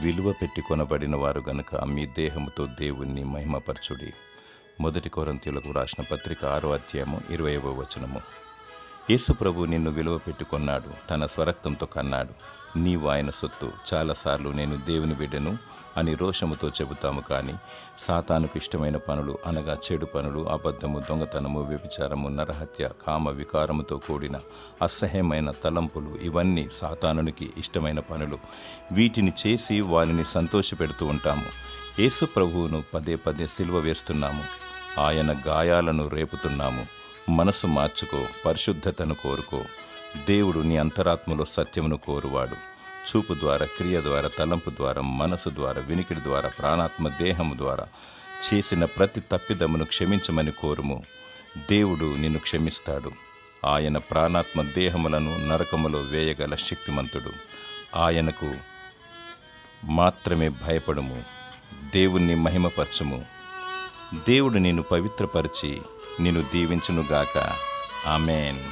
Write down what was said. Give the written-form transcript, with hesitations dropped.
విలువ పెట్టి కొనబడిన వారు గనుక మీ దేహముతో దేవుణ్ణి మహిమపరచుడి. 1 కొరింథీయులకు రాసిన పత్రిక 6వ అధ్యాయము 20వ వచనము. యేసు ప్రభు నిన్ను విలువ పెట్టి కొన్నాడు, తన స్వరక్తంతో కన్నాడు. నీవు ఆయన సొత్తు. చాలాసార్లు నేను దేవుని బిడ్డను అని రోషముతో చెబుతాము, కానీ సాతానుకు ఇష్టమైన పనులు అనగా చెడు పనులు, అబద్ధము, దొంగతనము, వ్యభిచారము, నరహత్య, కామ వికారముతో కూడిన అసహ్యమైన తలంపులు, ఇవన్నీ సాతానునికి ఇష్టమైన పనులు. వీటిని చేసి వారిని సంతోషపెడుతూ ఉంటాము. యేసు ప్రభువును పదే పదే సిలువ వేస్తున్నాము. ఆయన గాయాలను రేపుతున్నాము. మనసు మార్చుకో, పరిశుద్ధతను కోరుకో. దేవుడు నీ అంతరాత్మలో సత్యమును కోరువాడు. చూపు ద్వారా, క్రియ ద్వారా, తలంపు ద్వారా, మనసు ద్వారా, వినికిడి ద్వారా, ప్రాణాత్మ దేహము ద్వారా చేసిన ప్రతి తప్పిదమును క్షమించమని కోరుము. దేవుడు నిన్ను క్షమిస్తాడు. ఆయన ప్రాణాత్మ దేహములను నరకములో వేయగల శక్తిమంతుడు. ఆయనకు మాత్రమే భయపడుము. దేవుణ్ణి మహిమపరచుము. దేవుడు నిన్ను పవిత్రపరిచి నిన్ను దీవించునుగాక. ఆమేన్.